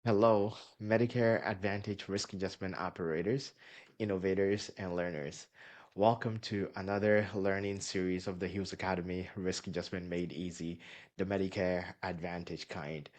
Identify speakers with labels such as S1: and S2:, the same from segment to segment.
S1: Hello, Medicare Advantage risk adjustment operators, innovators, and learners. Welcome to another learning series of the Hughes Academy Risk Adjustment Made Easy, the Medicare Advantage kind.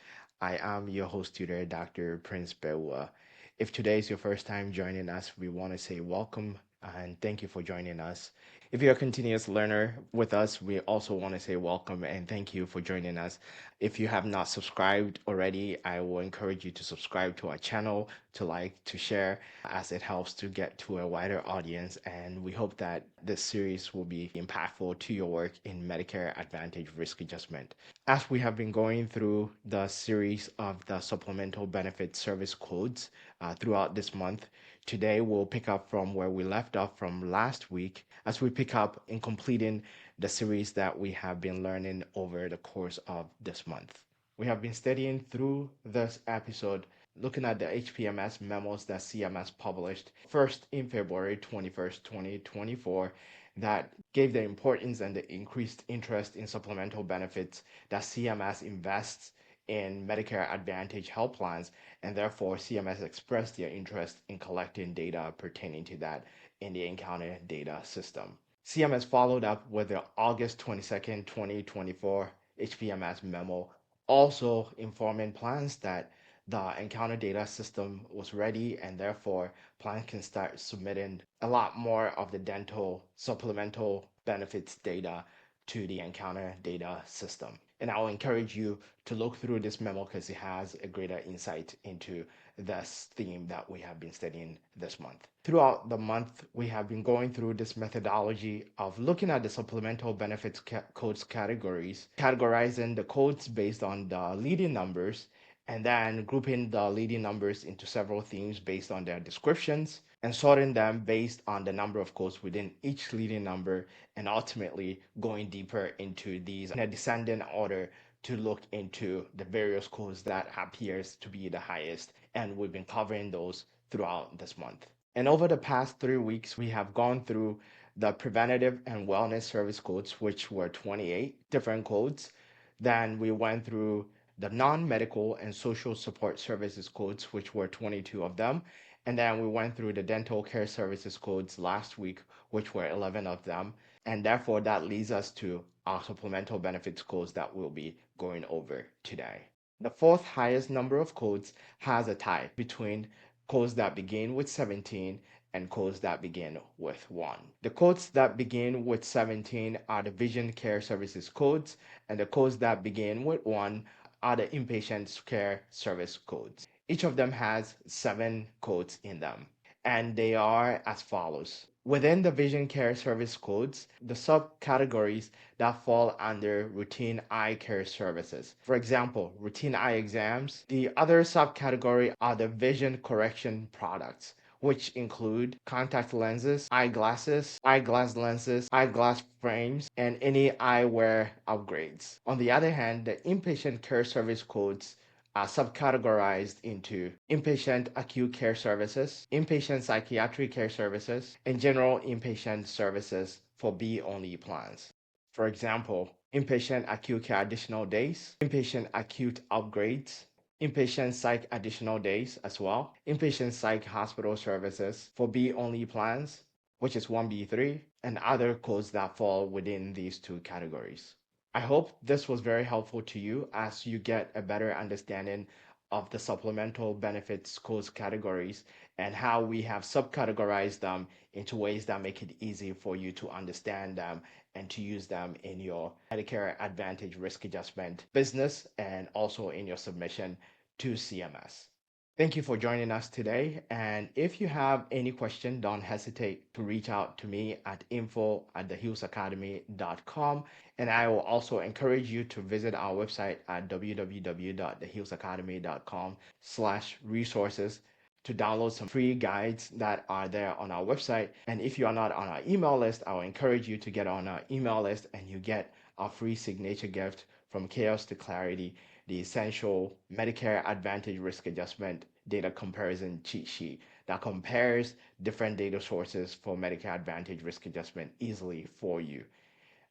S1: I am your host tutor, Dr. Prince Bewa. If today is your first time joining us, we want to say welcome and thank you for joining us. If you're a continuous learner with us, we also want to say welcome and thank you for joining us. If you have not subscribed already, I will encourage you to subscribe to our channel, to like, to share, as it helps to get to a wider audience. And we hope that this series will be impactful to your work in Medicare Advantage risk adjustment. As we have been going through the series of the supplemental benefit service codes throughout this month, today we'll pick up from where we left off from last week as we pick up in completing the series that we have been learning over the course of this month. We have been studying through this episode looking at the HPMS memos that CMS published first in February 21st, 2024 that gave the importance and the increased interest in supplemental benefits that CMS invests in Medicare Advantage health plans, and therefore CMS expressed their interest in collecting data pertaining to that in the encounter data system. CMS followed up with the August 22nd, 2024 HPMS memo, also informing plans that the encounter data system was ready and therefore plans can start submitting a lot more of the dental supplemental benefits data to the encounter data system. And I'll encourage you to look through this memo because it has a greater insight into this theme that we have been studying this month. Throughout the month, we have been going through this methodology of looking at the supplemental benefits codes categories, categorizing the codes based on the leading numbers, and then grouping the leading numbers into several themes based on their descriptions, and sorting them based on the number of codes within each leading number, and ultimately going deeper into these in a descending order to look into the various codes that appears to be the highest. And we've been covering those throughout this month. And over the past 3 weeks, we have gone through the preventative and wellness service codes, which were 28 different codes. Then we went through the non-medical and social support services codes, which were 22 of them. And then we went through the dental care services codes last week, which were 11 of them. And therefore, that leads us to our supplemental benefits codes that we'll be going over today. The fourth highest number of codes has a tie between codes that begin with 17 and codes that begin with 1. The codes that begin with 17 are the vision care services codes, and the codes that begin with 1 are the inpatient care service codes. Each of them has 7 codes in them, and they are as follows. Within the vision care service codes, the subcategories that fall under routine eye care services. For example, routine eye exams. The other subcategory are the vision correction products, which include contact lenses, eyeglasses, eyeglass lenses, eyeglass frames, and any eyewear upgrades. On the other hand, the inpatient care service codes are subcategorized into inpatient acute care services, inpatient psychiatric care services, and general inpatient services for B-only plans. For example, inpatient acute care additional days, inpatient acute upgrades, inpatient psych additional days as well, inpatient psych hospital services for B-only plans, which is 1B3, and other codes that fall within these two categories. I hope this was very helpful to you as you get a better understanding of the supplemental benefits codes categories and how we have subcategorized them into ways that make it easy for you to understand them and to use them in your Medicare Advantage risk adjustment business and also in your submission to CMS. Thank you for joining us today. And if you have any question, don't hesitate to reach out to me at info@thehillsacademy.com. And I will also encourage you to visit our website at www.thehillsacademy.com/resources to download some free guides that are there on our website. And if you are not on our email list, I will encourage you to get on our email list and you get our free signature gift from Chaos to Clarity, the essential Medicare Advantage risk adjustment data comparison cheat sheet that compares different data sources for Medicare Advantage risk adjustment easily for you.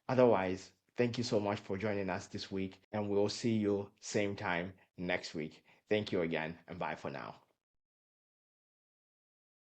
S1: Otherwise, thank you so much for joining us this week, and we'll see you same time next week. Thank you again, and bye for now.